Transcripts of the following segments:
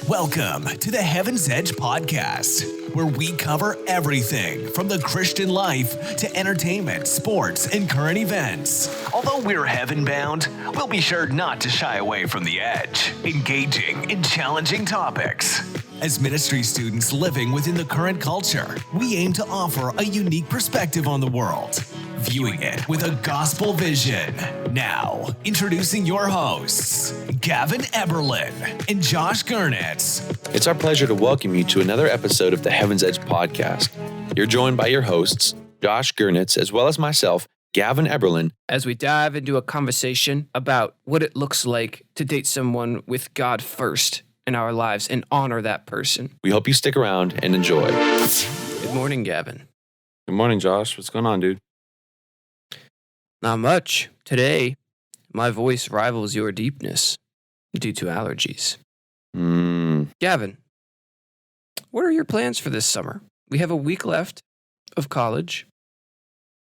Welcome to the Heaven's Edge podcast, where we cover everything from the Christian life to entertainment, sports, and current events. Although we're heaven-bound, we'll be sure not to shy away from the edge, engaging in challenging topics. As ministry students living within the current culture, we aim to offer a unique perspective on the world, viewing it with a gospel vision. Now, introducing your hosts, Gavin Eberlin and Josh Gornicz. It's our pleasure to welcome you to another episode of the Heaven's Edge podcast. You're joined by your hosts, Josh Gornicz, as well as myself, Gavin Eberlin, as we dive into a conversation about what it looks like to date someone with God first in our lives and honor that person. We hope you stick around and enjoy. Good morning, Gavin. Good morning, Josh. What's going on, dude? Not much. Today, my voice rivals your deepness due to allergies. Gavin, what are your plans for this summer? We have a week left of college.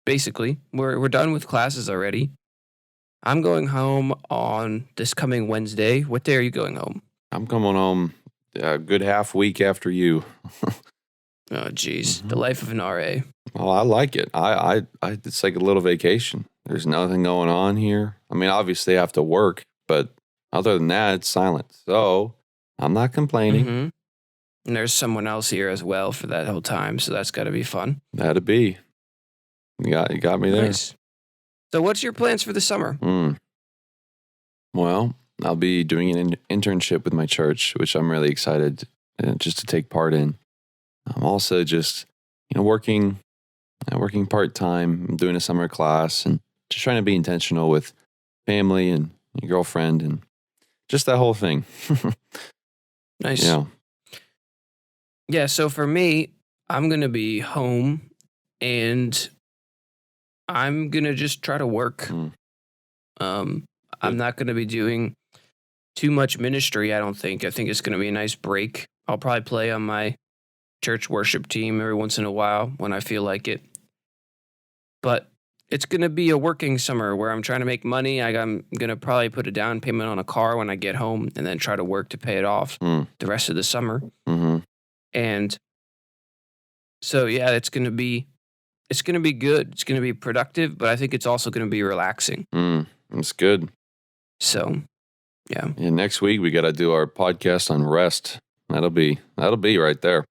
Basically, we're done with classes already. I'm going home on this coming Wednesday. What day are you going home? I'm coming home a good half week after you. Oh, geez. The life of an RA. Well, I like it. I it's like a little vacation. There's nothing going on here. I mean, obviously I have to work, but other than that, it's silent. So I'm not complaining. Mm-hmm. And there's someone else here as well for that whole time, so that's got to be fun. That'd be. You got me there. Nice. So what's your plans for the summer? Well, I'll be doing an internship with my church, which I'm really excited just to take part in. I'm also just, working part-time. I'm doing a summer class and just trying to be intentional with family and your girlfriend and just that whole thing. Nice. Yeah. Yeah, so for me, I'm going to be home and I'm going to just try to work. I'm not going to be doing too much ministry, I don't think. I think it's going to be a nice break. I'll probably play on my church worship team every once in a while when I feel like it. But it's going to be a working summer where I'm trying to make money. I'm going to probably put a down payment on a car when I get home and then try to work to pay it off the rest of the summer. Mm-hmm. And so, yeah, it's going to be good. It's going to be productive, but I think it's also going to be relaxing. That's good. So, yeah. Yeah. Next week we got to do our podcast on rest. That'll be right there.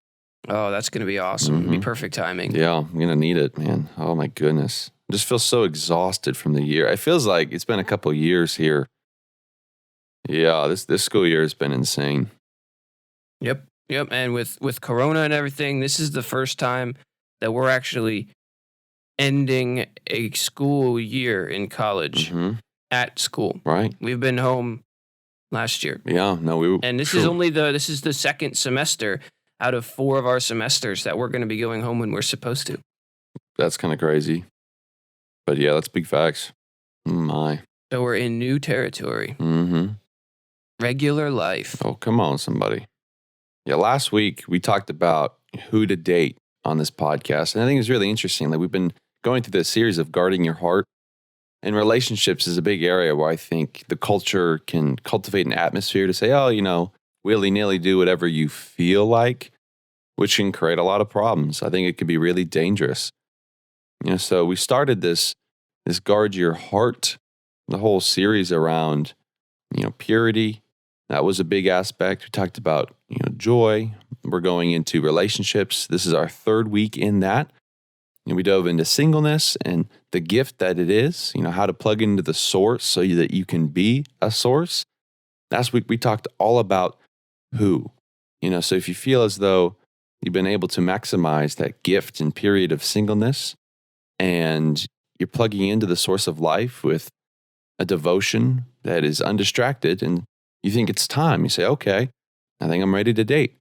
Oh, that's going to be awesome. It'll be perfect timing. Yeah, I'm going to need it, man. Oh my goodness. I just feel so exhausted from the year. It feels like it's been a couple years here. Yeah, this school year has been insane. Yep. And with Corona and everything, this is the first time that we're actually ending a school year in college at school. Right. We've been home last year. Yeah, no, and this is the second semester out of 4 of our semesters that we're going to be going home when we're supposed to. That's kind of crazy. But yeah, that's big facts. My. So we're in new territory. Regular life. Oh, come on, somebody. Yeah, last week we talked about who to date on this podcast. And I think it's really interesting. Like, we've been going through this series of guarding your heart. And relationships is a big area where I think the culture can cultivate an atmosphere to say, willy-nilly do whatever you feel like, which can create a lot of problems. I think it could be really dangerous. So we started this guard your heart, the whole series around, purity. That was a big aspect. We talked about, joy. We're going into relationships. This is our 3rd week in that. And we dove into singleness and the gift that it is, how to plug into the source so that you can be a source. Last week, we talked all about who. So if you feel as though you've been able to maximize that gift and period of singleness and you're plugging into the source of life with a devotion that is undistracted and you think it's time, you say, okay, I think I'm ready to date.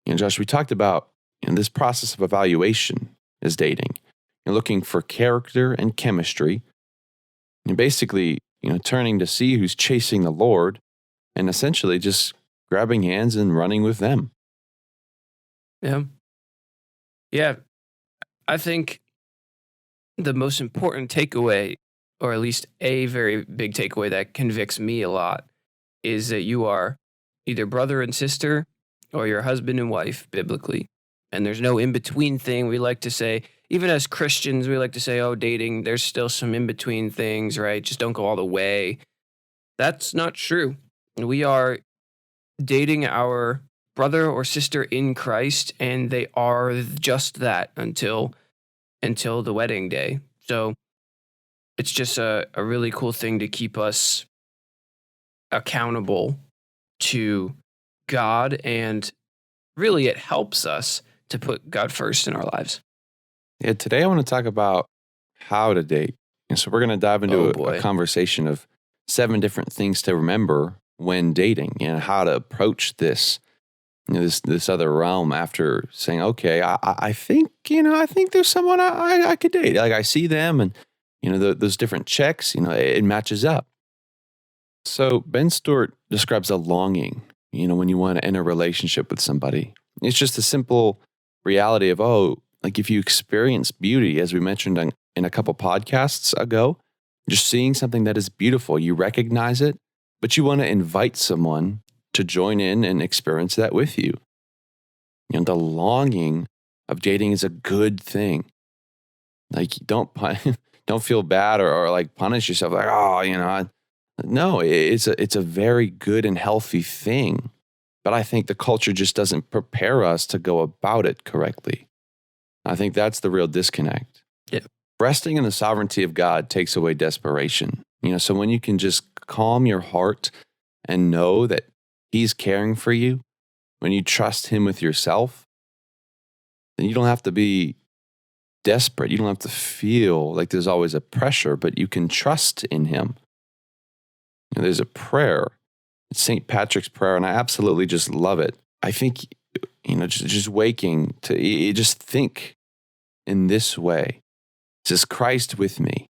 Josh, we talked about this process of evaluation is dating. You're looking for character and chemistry. And basically, turning to see who's chasing the Lord and essentially just grabbing hands and running with them. Yeah. I think the most important takeaway, or at least a very big takeaway that convicts me a lot, is that you are either brother and sister or you're husband and wife biblically. And there's no in-between thing. We like to say, even as Christians, we like to say, oh, dating, there's still some in-between things, right? Just don't go all the way. That's not true. We are dating our brother or sister in Christ, and they are just that until the wedding day. So it's just a really cool thing to keep us accountable to God, and really it helps us to put God first in our lives. Yeah, today I want to talk about how to date. And so we're going to dive into a conversation of 7 different things to remember when dating and how to approach this, this other realm after saying, okay, I think there's someone I could date. Like I see them and, those different checks, it matches up. So Ben Stewart describes a longing, when you want to enter a relationship with somebody. It's just a simple reality of, like if you experience beauty, as we mentioned in a couple podcasts ago, just seeing something that is beautiful, you recognize it, but you want to invite someone to join in and experience that with you. The longing of dating is a good thing. Like don't feel bad or like punish yourself. Like, no, it's a very good and healthy thing. But I think the culture just doesn't prepare us to go about it correctly. I think that's the real disconnect. Yeah. Resting in the sovereignty of God takes away desperation. So when you can just calm your heart and know that He's caring for you, when you trust Him with yourself, then you don't have to be desperate. You don't have to feel like there's always a pressure, but you can trust in Him. There's a prayer. It's St. Patrick's prayer, and I absolutely just love it. I think, just waking to just think in this way. It says, Christ with me,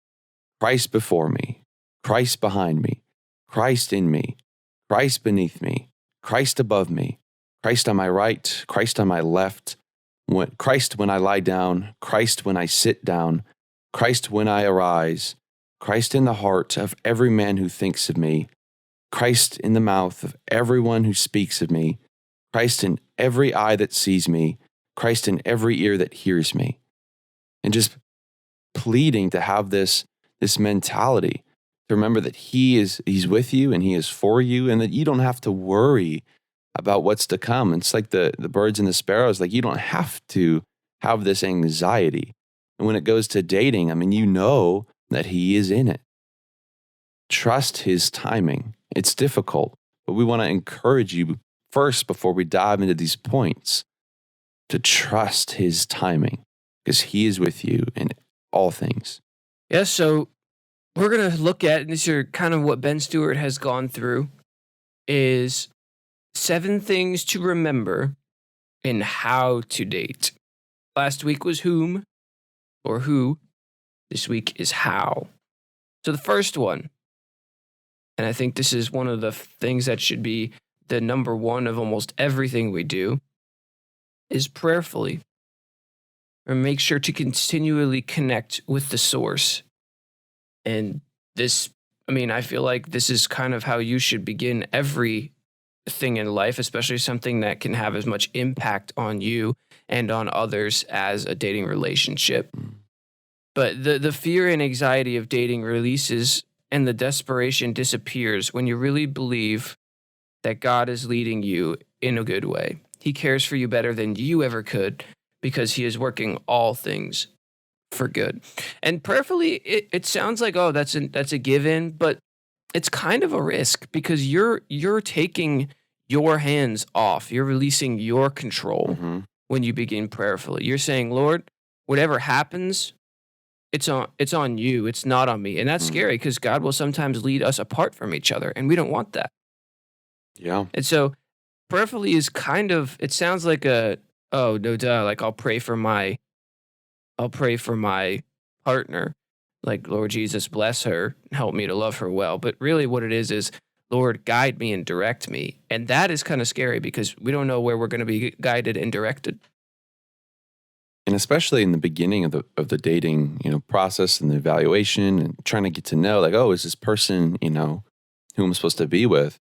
Christ before me, Christ behind me, Christ in me, Christ beneath me, Christ above me, Christ on my right, Christ on my left, Christ when I lie down, Christ when I sit down, Christ when I arise, Christ in the heart of every man who thinks of me, Christ in the mouth of everyone who speaks of me, Christ in every eye that sees me, Christ in every ear that hears me. And just pleading to have this mentality, to remember that He's with you and He is for you, and that you don't have to worry about what's to come. It's like the birds and the sparrows, like you don't have to have this anxiety. And when it goes to dating, that He is in it. Trust His timing. It's difficult, but we want to encourage you first, before we dive into these points, to trust His timing, because He is with you in all things. Yeah, so we're going to look at, and this is kind of what Ben Stewart has gone through, is 7 things to remember in how to date. Last week was whom or who. This week is how. So the first one, and I think this is one of the things that should be the number one of almost everything we do, is prayerfully. Or make sure to continually connect with the source. And this, I feel like this is kind of how you should begin everything in life, especially something that can have as much impact on you and on others as a dating relationship. But the fear and anxiety of dating releases, and the desperation disappears when you really believe that God is leading you in a good way. He cares for you better than you ever could, because He is working all things for good. And prayerfully, it sounds like, that's a given, but it's kind of a risk, because you're taking your hands off. You're releasing your control when you begin prayerfully. You're saying, Lord, whatever happens, it's on you. It's not on me. And that's scary, because God will sometimes lead us apart from each other, and we don't want that. Yeah. And so prayerfully is kind of, it sounds like like I'll pray for my partner, like, Lord Jesus, bless her, help me to love her well. But really what it is, Lord, guide me and direct me. And that is kind of scary, because we don't know where we're going to be guided and directed. And especially in the beginning of the dating, process and the evaluation and trying to get to know, like, is this person, who I'm supposed to be with?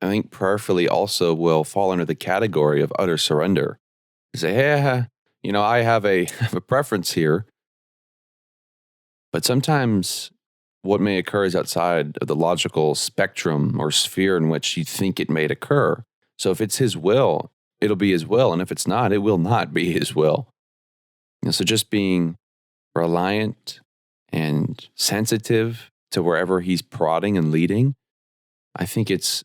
I think prayerfully also will fall under the category of utter surrender. You say, hey, I have a, have a preference here, but sometimes what may occur is outside of the logical spectrum or sphere in which you think it may occur. So if it's his will, it'll be his will. And if it's not, it will not be his will. So just being reliant and sensitive to wherever he's prodding and leading, I think it's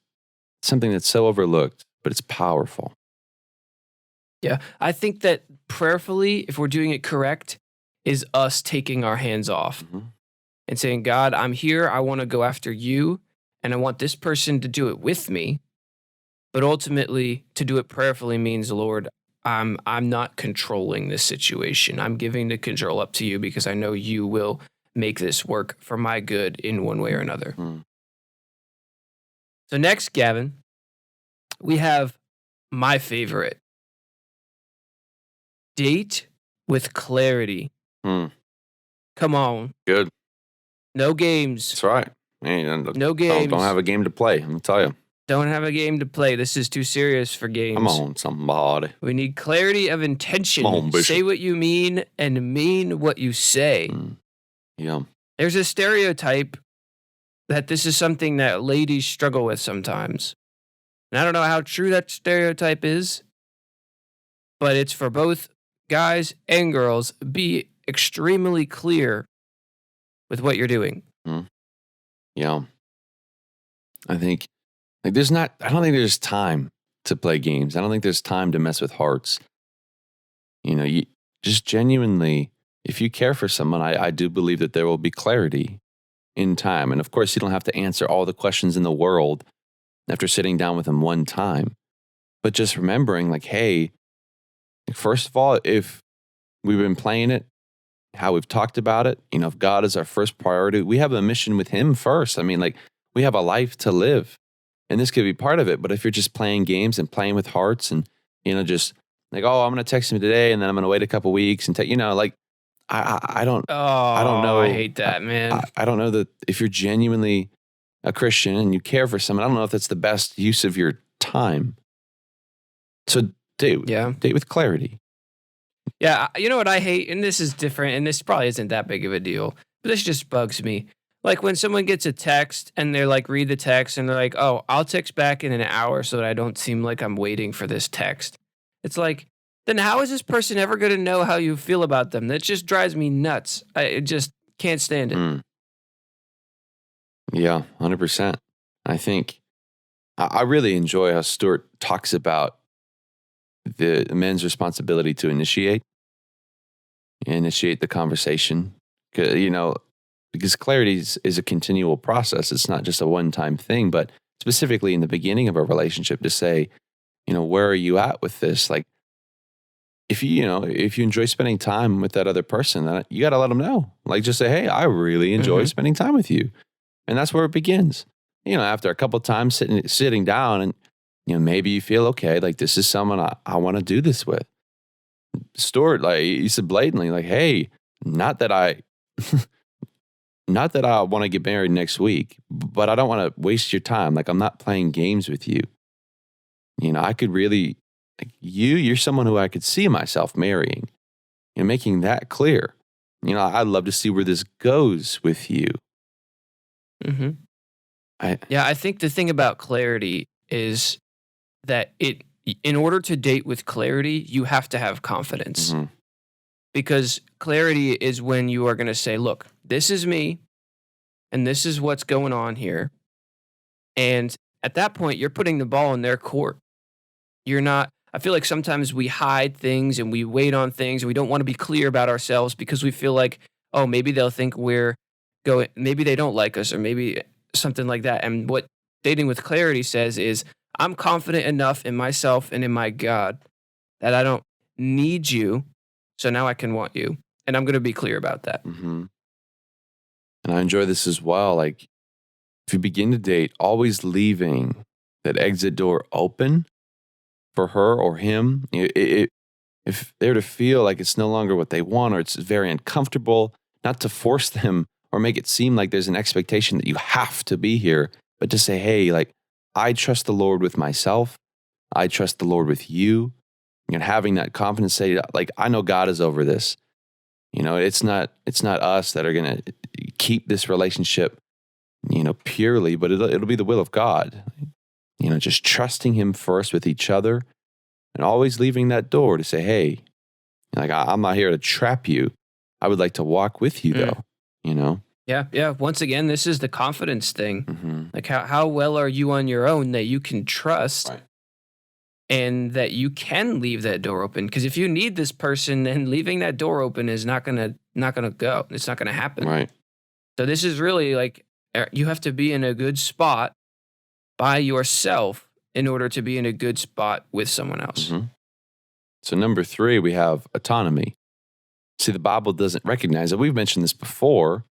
something that's so overlooked, but it's powerful. Yeah, I think that prayerfully, if we're doing it correct, is us taking our hands off and saying, God, I'm here. I want to go after you, and I want this person to do it with me. But ultimately, to do it prayerfully means, Lord, I'm not controlling this situation. I'm giving the control up to you because I know you will make this work for my good in one way or another. So next, Gavin, we have my favorite. Date with clarity. Come on. Good. No games. That's right. Man, No games. Don't have a game to play, I'm going to tell you. Don't have a game to play. This is too serious for games. Come on, somebody. We need clarity of intention. Come on, Bishop. Say what you mean and mean what you say. Yeah. There's a stereotype that this is something that ladies struggle with sometimes. And I don't know how true that stereotype is, but it's for both guys and girls. Be extremely clear with what you're doing. Yeah. I think I don't think there's time to play games. I don't think there's time to mess with hearts. You just genuinely, if you care for someone, I do believe that there will be clarity in time. And of course, you don't have to answer all the questions in the world after sitting down with them one time. But just remembering, like, hey, first of all, if we've been playing it, how we've talked about it, if God is our first priority, we have a mission with him first. I mean, like, we have a life to live. And this could be part of it. But if you're just playing games and playing with hearts and, just like, oh, I'm going to text him today and then I'm going to wait a couple weeks and like, I don't know. I hate that, man. I don't know that if you're genuinely a Christian and you care for someone, I don't know if that's the best use of your time. So date with clarity. Yeah, you know what I hate? And this is different, and this probably isn't that big of a deal, but this just bugs me. Like when someone gets a text and they're like, read the text and they're like, oh, I'll text back in an hour so that I don't seem like I'm waiting for this text. It's like, then how is this person ever going to know how you feel about them? That just drives me nuts. I just can't stand it. Yeah, 100%. I think I really enjoy how Stuart talks about the men's responsibility to initiate the conversation. Because clarity is a continual process. It's not just a one-time thing, but specifically in the beginning of a relationship to say, where are you at with this? Like, if you enjoy spending time with that other person, then you got to let them know. Like, just say, hey, I really enjoy spending time with you. And that's where it begins. After a couple of times sitting down and, maybe you feel, okay, like this is someone I want to do this with. Stuart, like, he said blatantly, like, hey, not that I want to get married next week, but I don't want to waste your time. Like, I'm not playing games with you. I could really, like, you're someone who I could see myself marrying. Making that clear. I'd love to see where this goes with you. I think the thing about clarity is that in order to date with clarity, you have to have confidence. Because clarity is when you are going to say, look, this is me, and this is what's going on here. And at that point, you're putting the ball in their court. You're not, I feel like sometimes we hide things and we wait on things and we don't want to be clear about ourselves because we feel like, oh, maybe they'll think maybe they don't like us or maybe something like that. And what dating with clarity says is, I'm confident enough in myself and in my God that I don't need you, so now I can want you. And I'm going to be clear about that. And I enjoy this as well. Like, if you begin to date, always leaving that exit door open for her or him. If they're to feel like it's no longer what they want or it's very uncomfortable, not to force them or make it seem like there's an expectation that you have to be here, but to say, hey, like, I trust the Lord with myself. I trust the Lord with you. And having that confidence, say, like, I know God is over this. It's not us that are going to keep this relationship, purely, but it'll be the will of God. Just trusting him first with each other and always leaving that door to say, hey, like, I'm not here to trap you. I would like to walk with you though, Yeah. Once again, this is the confidence thing. Mm-hmm. Like how well are you on your own that you can trust Right. and that you can leave that door open? Because if you need this person, then leaving that door open is not gonna go. It's not gonna happen. Right. So this is really like you have to be in a good spot by yourself in order to be in a good spot with someone else. Mm-hmm. So number 3, we have autonomy. See, the Bible doesn't recognize it. We've mentioned this before.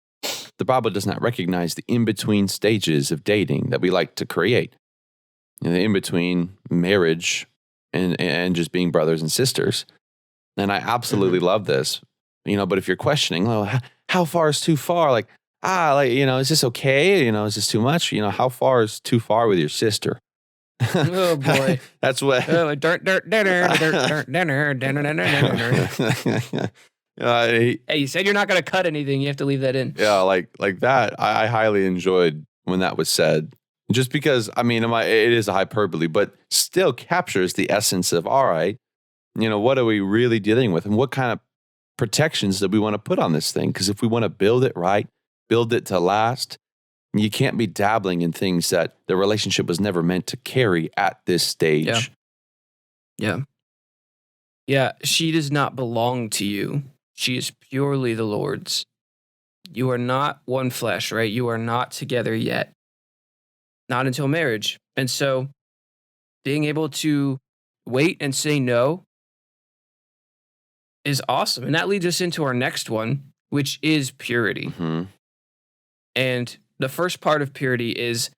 The Bible does not recognize the in-between stages of dating that we like to create. The in-between marriage and just being brothers and sisters. And I absolutely love this. But if you're questioning, how far is too far? Is this okay? Is this too much? How far is too far with your sister? Oh boy. That's what. Hey, you said you're not going to cut anything. You have to leave that in. Yeah, like that. I highly enjoyed when that was said. Just because, it is a hyperbole, but still captures the essence of, all right, what are we really dealing with? And what kind of protections that we want to put on this thing? Because if we want to build it right, build it to last, you can't be dabbling in things that the relationship was never meant to carry at this stage. Yeah, she does not belong to you. She is purely the Lord's. You are not one flesh, right? You are not together yet. Not until marriage. And so being able to wait and say no is awesome. And that leads us into our next one, which is purity. Mm-hmm. And the first part of purity is,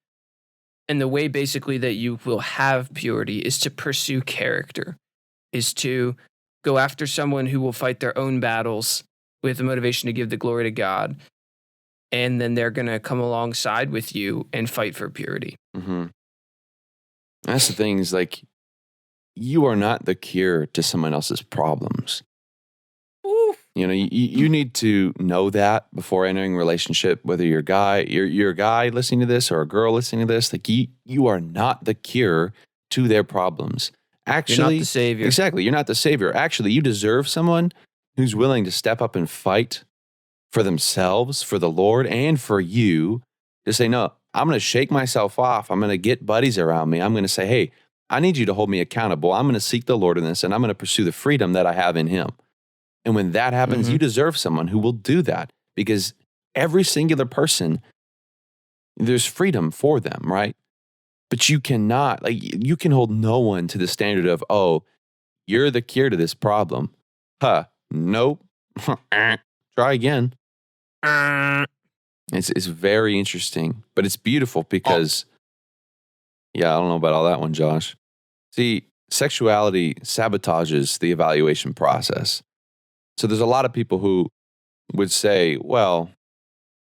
and the way basically that you will have purity is to pursue character, is to go after someone who will fight their own battles with the motivation to give the glory to God. And then they're going to come alongside with you and fight for purity. Mm-hmm. That's the thing, is like, you are not the cure to someone else's problems. Oof. You need to know that before entering a relationship, whether you're a guy listening to this or a girl listening to this, like you are not the cure to their problems. Actually, you're not the savior. Exactly. You're not the savior. Actually, you deserve someone who's willing to step up and fight for themselves, for the Lord, and for you, to say, no, I'm going to shake myself off. I'm going to get buddies around me. I'm going to say, hey, I need you to hold me accountable. I'm going to seek the Lord in this, and I'm going to pursue the freedom that I have in him. And when that happens, you deserve someone who will do that, because every singular person, there's freedom for them, right? But you cannot, you can hold no one to the standard of, oh, you're the cure to this problem. Nope. Try again. It's very interesting, but it's beautiful because, I don't know about all that one, Josh. See, sexuality sabotages the evaluation process. So there's a lot of people who would say, well,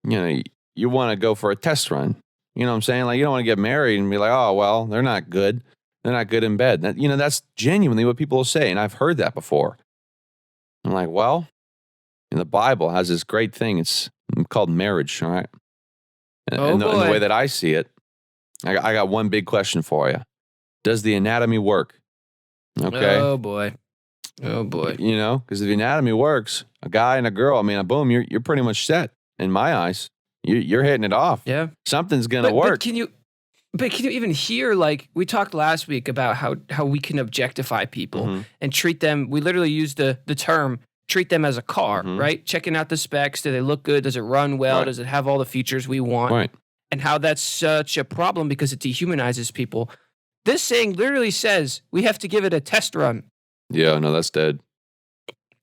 you want to go for a test run. You know what I'm saying? Like, you don't want to get married and be like, oh, well, they're not good. They're not good in bed. That's genuinely what people will say. And I've heard that before. I'm like, well, the Bible has this great thing. It's called marriage, all right? And the way that I see it, I got one big question for you. Does the anatomy work? Okay. Oh boy. Because if the anatomy works, a guy and a girl, boom, you're pretty much set in my eyes. You're hitting it off. Yeah. Something's going to work. But can you even hear, like, we talked last week about how we can objectify people and treat them, we literally use the term, treat them as a car, right? Checking out the specs. Do they look good? Does it run well? Right. Does it have all the features we want? Right. And how that's such a problem because it dehumanizes people. This saying literally says we have to give it a test run. Yeah, no, that's dead.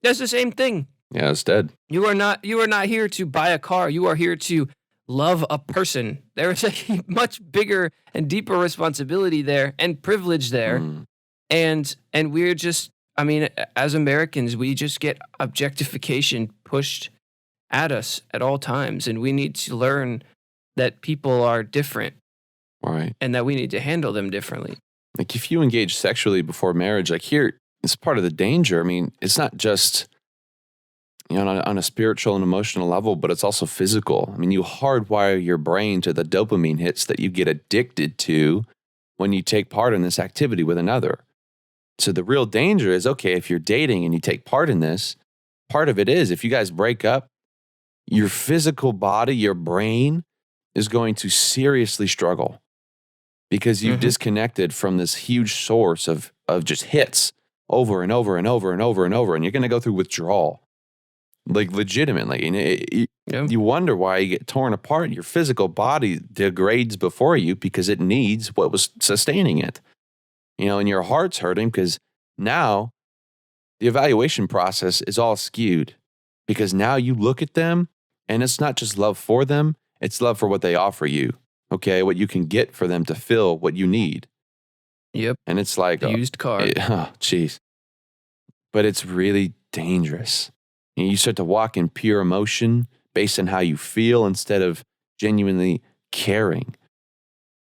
That's the same thing. Yeah, it's dead. You are not here to buy a car. You are here to love a person. There is a much bigger and deeper responsibility there and privilege there. And we're just, as Americans, we just get objectification pushed at us at all times. And we need to learn that people are different Right. and that we need to handle them differently. Like if you engage sexually before marriage, like here, it's part of the danger. I mean, it's not just, on a spiritual and emotional level, but it's also physical. I mean, you hardwire your brain to the dopamine hits that you get addicted to when you take part in this activity with another. So the real danger is, okay, if you're dating and you take part in this, part of it is if you guys break up, your physical body, your brain is going to seriously struggle because you've disconnected from this huge source of just hits over and over and over and over and over. And you're going to go through withdrawal, like legitimately. And you wonder why you get torn apart. Your physical body degrades before you because it needs what was sustaining it. And your heart's hurting because now the evaluation process is all skewed because now you look at them and it's not just love for them, it's love for what they offer you. Okay, what you can get for them to fill what you need. Yep. And it's like a used car. Jeez. But it's really dangerous. You start to walk in pure emotion based on how you feel instead of genuinely caring.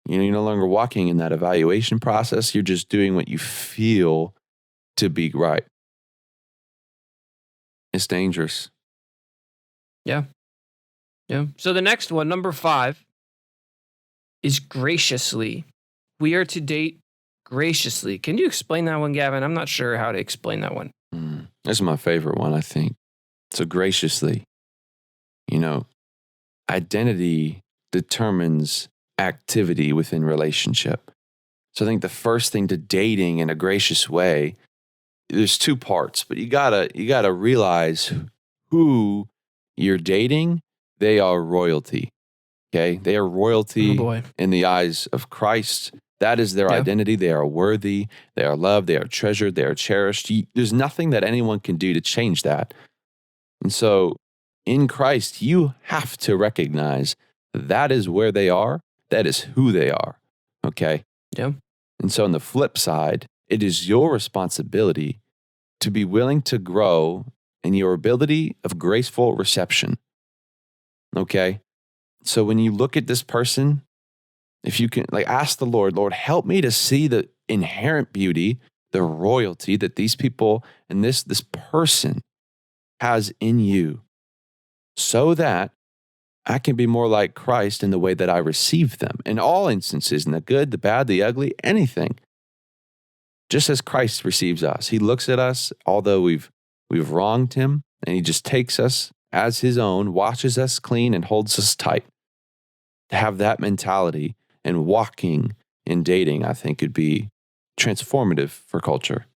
You're no longer walking in that evaluation process. You're just doing what you feel to be right. It's dangerous. Yeah. So the next one, number 5, is graciously. We are to date graciously. Can you explain that one, Gavin? I'm not sure how to explain that one. That's my favorite one, I think. So graciously, identity determines activity within relationship. So I think the first thing to dating in a gracious way, there's 2 parts, but you gotta realize who you're dating. They are royalty. Okay, they are royalty in the eyes of Christ. That is their identity. They are worthy. They are loved. They are treasured. They are cherished. There's nothing that anyone can do to change that. And so in Christ, you have to recognize that is where they are. That is who they are. Okay? Yeah. And so on the flip side, it is your responsibility to be willing to grow in your ability of graceful reception. Okay? So when you look at this person, if you can ask the Lord, help me to see the inherent beauty, the royalty that these people and this person has in you so that I can be more like Christ in the way that I receive them in all instances, in the good, the bad, the ugly, anything. Just as Christ receives us. He looks at us, although we've wronged him, and he just takes us as his own, washes us clean, and holds us tight. To have that mentality and walking in dating, I think, could be transformative for culture.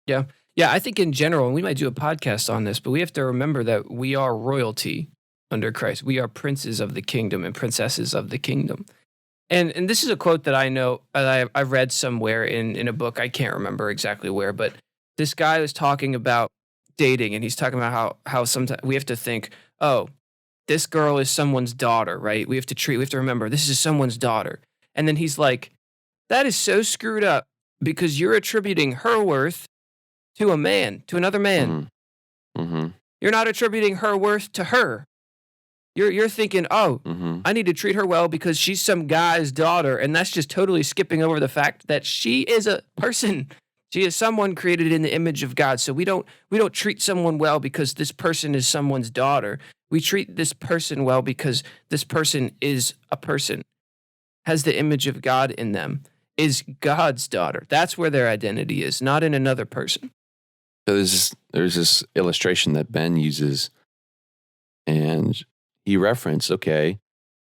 Yeah. I think in general, and we might do a podcast on this, but we have to remember that we are royalty under Christ. We are princes of the kingdom and princesses of the kingdom. And this is a quote that I know I read somewhere in a book. I can't remember exactly where, but this guy was talking about dating, and he's talking about how sometimes we have to think, oh, this girl is someone's daughter, right? We have to remember this is someone's daughter. And then he's like, that is so screwed up because you're attributing her worth to a man, to another man. Mm-hmm. You're not attributing her worth to her. You're thinking, I need to treat her well because she's some guy's daughter. And that's just totally skipping over the fact that she is a person. She is someone created in the image of God. So we don't treat someone well because this person is someone's daughter. We treat this person well because this person is a person, has the image of God in them, is God's daughter. That's where their identity is, not in another person. So there's this illustration that Ben uses, and he referenced, okay,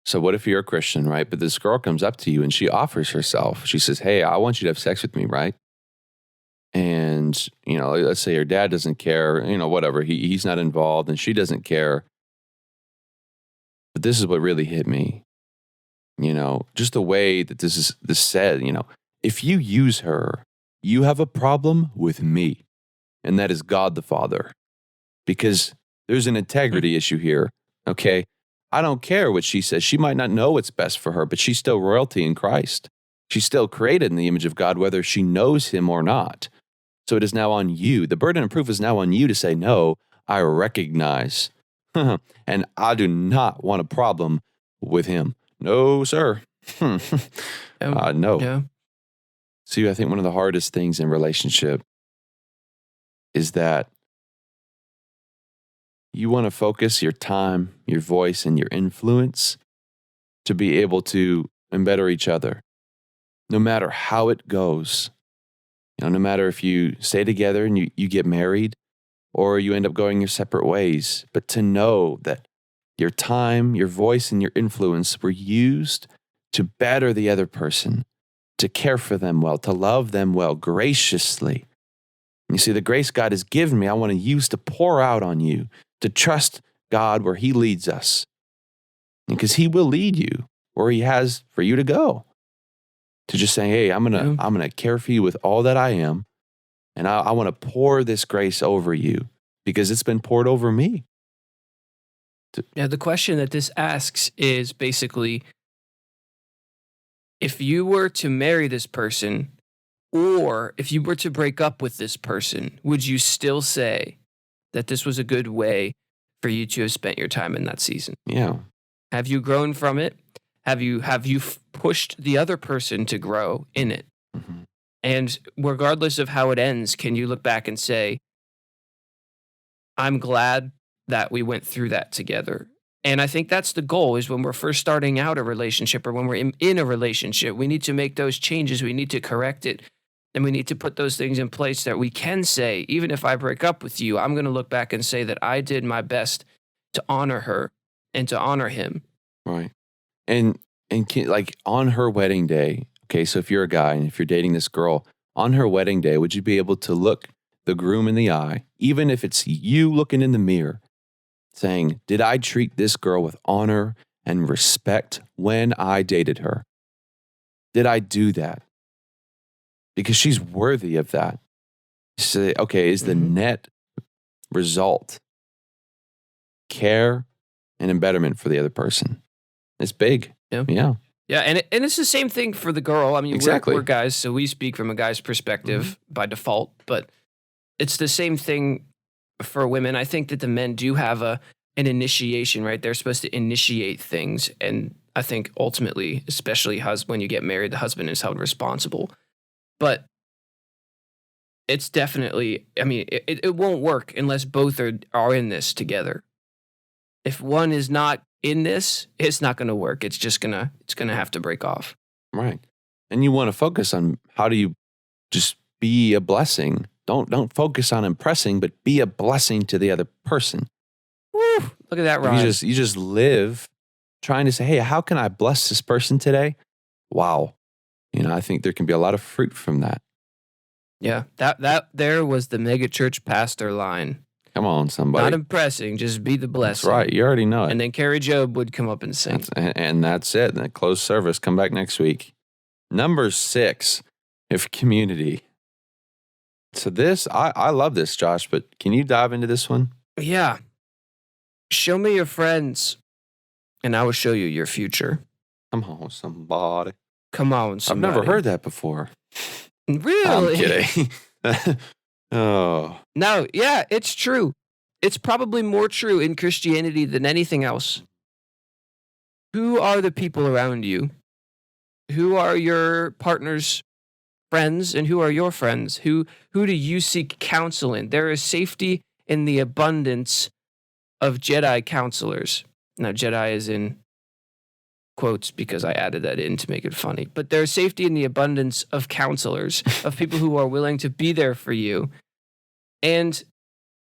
so what if you're a Christian, right? But this girl comes up to you and she offers herself. She says, hey, I want you to have sex with me, right? And, let's say her dad doesn't care, whatever. He's not involved and she doesn't care. But this is what really hit me. Just the way that this said, if you use her, you have a problem with me. And that is God the Father. Because there's an integrity issue here. Okay? I don't care what she says. She might not know what's best for her, but she's still royalty in Christ. She's still created in the image of God, whether she knows him or not. So it is now on you. The burden of proof is now on you to say, no, I recognize. And I do not want a problem with him. No, sir. No. Yeah. See, I think one of the hardest things in relationship is that you want to focus your time, your voice, and your influence to be able to better each other, no matter how it goes. No matter if you stay together and you get married or you end up going your separate ways, but to know that your time, your voice, and your influence were used to better the other person, to care for them well, to love them well, graciously. You see, the grace God has given me, I want to use to pour out on you, to trust God where He leads us. Because He will lead you where He has for you to go. To just say, hey, I'm gonna care for you with all that I am, and I want to pour this grace over you because it's been poured over me. Yeah, the question that this asks is basically, if you were to marry this person, or if you were to break up with this person, would you still say that this was a good way for you to have spent your time in that season? Yeah. Have you grown from it? Have you pushed the other person to grow in it? Mm-hmm. And regardless of how it ends, can you look back and say, I'm glad that we went through that together? And I think that's the goal, is when we're first starting out a relationship, or when we're in a relationship, we need to make those changes. We need to correct it. And we need to put those things in place that we can say, even if I break up with you, I'm going to look back and say that I did my best to honor her and to honor him. Right. And like on her wedding day, okay, so if you're a guy and if you're dating this girl, on her wedding day, would you be able to look the groom in the eye, even if it's you looking in the mirror, saying, did I treat this girl with honor and respect when I dated her? Did I do that? Because she's worthy of that. So, okay, is the net result care and embetterment for the other person? It's big. Yeah. Yeah, and it's the same thing for the girl. I mean, exactly. we're guys, so we speak from a guy's perspective by default, but it's the same thing for women. I think that the men do have an initiation, right? They're supposed to initiate things, and I think ultimately, especially when you get married, the husband is held responsible. But it's definitely, I mean, it won't work unless both are in this together. If one is not in this, it's not going to work. It's going to have to break off. Right. And you want to focus on how do you just be a blessing. Don't focus on impressing, but be a blessing to the other person. Woo, look at that, Ryan. You just live trying to say, hey, how can I bless this person today? Wow. I think there can be a lot of fruit from that. Yeah, that there was the mega church pastor line. Come on, somebody. Not impressing, just be the blessing. That's right. You already know it. And then Carrie Job would come up and sing. And that's it. And closed service. Come back next week. Number 6, if community. So this, I love this, Josh, but can you dive into this one? Yeah. Show me your friends, and I will show you your future. Come on, somebody. Come on, somebody. I've never heard that before. Really? I'm kidding. Oh. No, yeah, it's true. It's probably more true in Christianity than anything else. Who are the people around you? Who are your partner's friends, and who are your friends? Who do you seek counsel in? There is safety in the abundance of Jedi counselors. Now, Jedi is in quotes because I added that in to make it funny. But there's safety in the abundance of counselors, of people who are willing to be there for you. And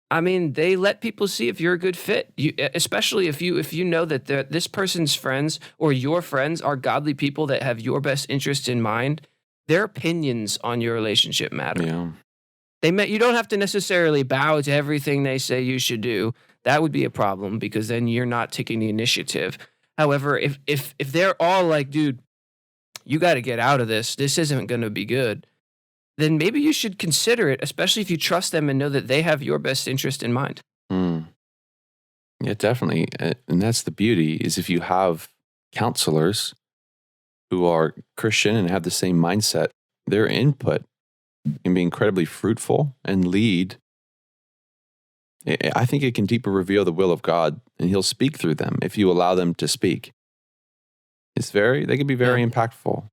I mean, they let people see if you're a good fit. Especially if you know that this person's friends or your friends are godly people that have your best interest in mind. Their opinions on your relationship matter. Yeah. You don't have to necessarily bow to everything they say you should do. That would be a problem because then you're not taking the initiative. However, if they're all like, dude, you got to get out of this. This isn't going to be good. Then maybe you should consider it, especially if you trust them and know that they have your best interest in mind. Yeah, definitely. And that's the beauty is if you have counselors who are Christian and have the same mindset, their input can be incredibly fruitful and lead. I think it can deeper reveal the will of God, and He'll speak through them if you allow them to speak. they can be very impactful.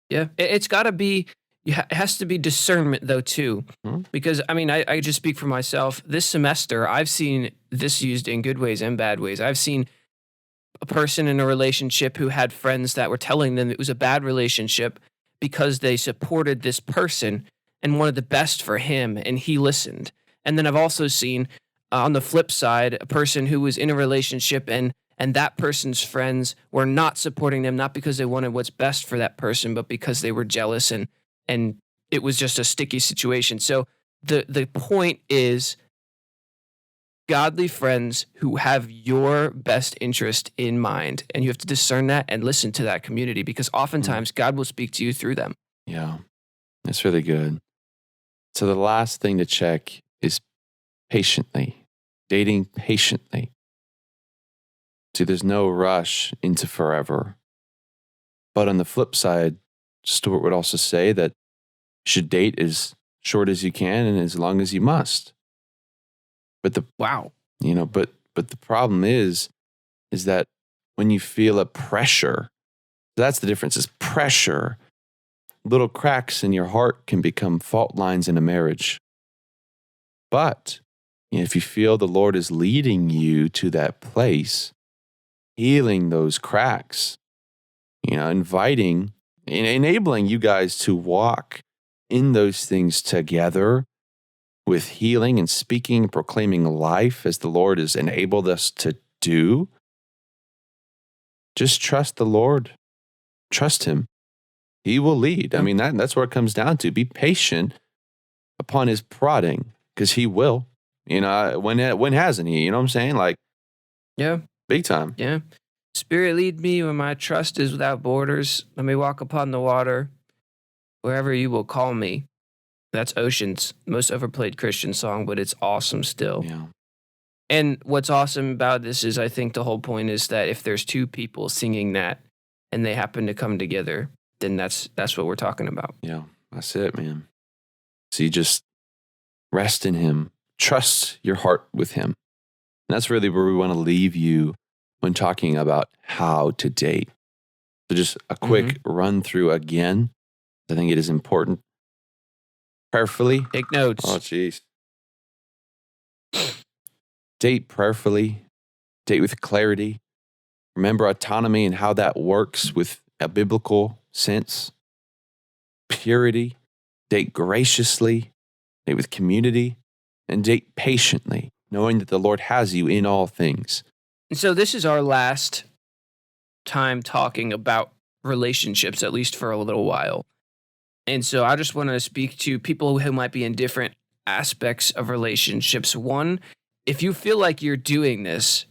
Yeah, it's got to be. Yeah, it has to be discernment though too, because I mean, I just speak for myself. This semester, I've seen this used in good ways and bad ways. I've seen a person in a relationship who had friends that were telling them it was a bad relationship because they supported this person and wanted the best for him, and he listened. And then I've also seen on the flip side a person who was in a relationship and that person's friends were not supporting them, not because they wanted what's best for that person, but because they were jealous and it was just a sticky situation. So the point is godly friends who have your best interest in mind, and you have to discern that and listen to that community, because oftentimes God will speak to you through them. Yeah, that's really good. So the last thing to check is patiently, dating patiently. See, there's no rush into forever. But on the flip side, Stuart would also say that you should date as short as you can and as long as you must. But the but the problem is that when you feel a pressure, that's the difference, is pressure. Little cracks in your heart can become fault lines in a marriage. But if you feel the Lord is leading you to that place, healing those cracks, inviting, enabling you guys to walk in those things together with healing and speaking and proclaiming life as the Lord has enabled us to do. Just trust the Lord. Trust Him. He will lead. I mean, that's what it comes down to. Be patient upon His prodding, because He will. When hasn't He? You know what I'm saying? Like, yeah, big time. Yeah. Spirit, lead me when my trust is without borders. Let me walk upon the water wherever you will call me. That's Ocean's most overplayed Christian song, but it's awesome still. Yeah. And what's awesome about this is I think the whole point is that if there's two people singing that and they happen to come together, then that's what we're talking about. Yeah, that's it, man. So you just rest in Him. Trust your heart with Him. And that's really where we want to leave you when talking about how to date. So just a quick run through again. I think it is important. Prayerfully. Take notes. Oh, jeez. Date prayerfully. Date with clarity. Remember autonomy and how that works with a biblical sense. Purity. Date graciously. Date with community. And date patiently, knowing that the Lord has you in all things. And so this is our last time talking about relationships, at least for a little while. And so I just want to speak to people who might be in different aspects of relationships. One, if you feel like you're doing this,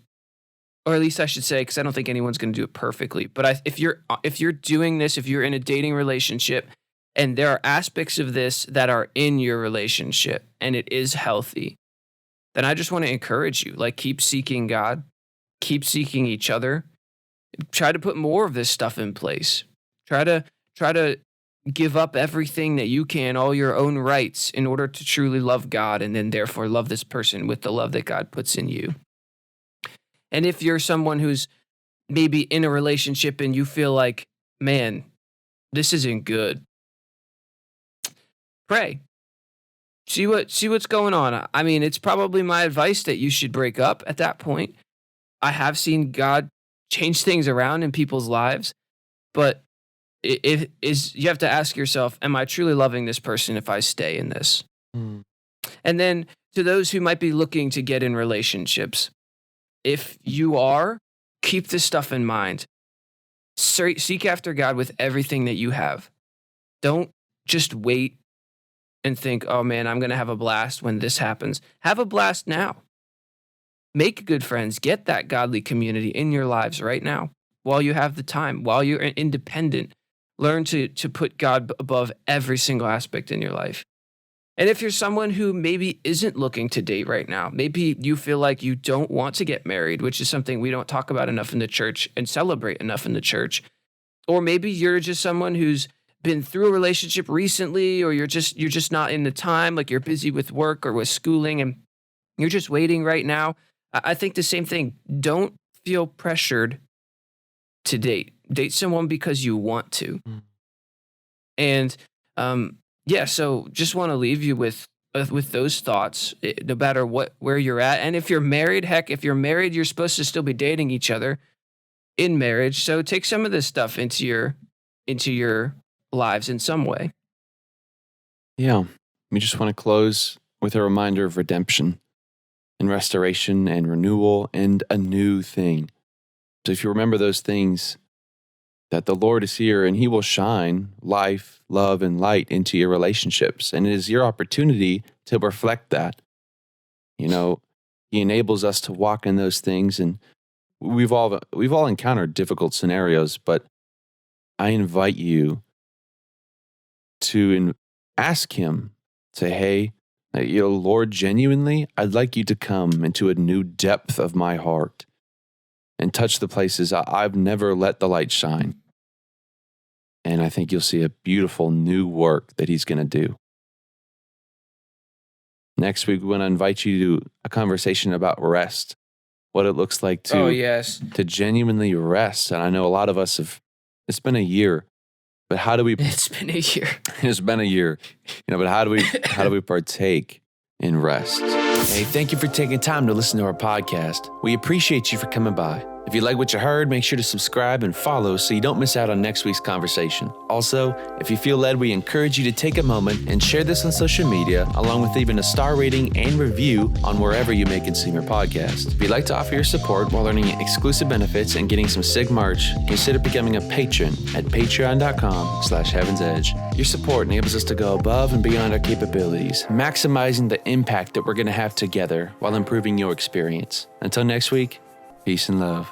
or at least I should say, because I don't think anyone's going to do it perfectly, but if you're doing this, if you're in a dating relationship, and there are aspects of this that are in your relationship, and it is healthy, then I just want to encourage you, like, keep seeking God, keep seeking each other, try to put more of this stuff in place. Try to give up everything that you can, all your own rights, in order to truly love God, and then therefore love this person with the love that God puts in you. And if you're someone who's maybe in a relationship and you feel like, man, this isn't good, pray. See what's going on. I mean, it's probably my advice that you should break up at that point. I have seen God change things around in people's lives, but you have to ask yourself, am I truly loving this person if I stay in this? And then to those who might be looking to get in relationships, if you are, keep this stuff in mind. Seek after God with everything that you have. Don't just wait and think, oh man, I'm going to have a blast when this happens. Have a blast now. Make good friends. Get that godly community in your lives right now while you have the time, while you're independent. Learn to put God above every single aspect in your life. And if you're someone who maybe isn't looking to date right now, maybe you feel like you don't want to get married, which is something we don't talk about enough in the church and celebrate enough in the church. Or maybe you're just someone who's been through a relationship recently, or you're just not in the time, like you're busy with work or with schooling and you're just waiting right now. I think the same thing. Don't feel pressured to date. date someone because you want to. And so just want to leave you with those thoughts, no matter where you're at. And if you're married, you're supposed to still be dating each other in marriage. So take some of this stuff into your lives in some way. Yeah. We just want to close with a reminder of redemption and restoration and renewal and a new thing. So if you remember those things, that the Lord is here and he will shine life, love, and light into your relationships. And it is your opportunity to reflect that. You know, he enables us to walk in those things. And we've all encountered difficult scenarios, but I invite you to ask him, say, hey, Lord, genuinely, I'd like you to come into a new depth of my heart and touch the places I've never let the light shine. And I think you'll see a beautiful new work that he's going to do. Next week, we want to invite you to a conversation about rest, what it looks like to genuinely rest. And I know a lot of us it's been a year, but how do we? It's been a year. It's been a year, but how do we partake in rest? Hey, thank you for taking time to listen to our podcast. We appreciate you for coming by. If you like what you heard, make sure to subscribe and follow so you don't miss out on next week's conversation. Also, if you feel led, we encourage you to take a moment and share this on social media, along with even a star rating and review on wherever you may consume your podcast. If you'd like to offer your support while learning exclusive benefits and getting some sick merch, consider becoming a patron at patreon.com/heavensedge. Your support enables us to go above and beyond our capabilities, maximizing the impact that we're going to have together while improving your experience. Until next week, peace and love.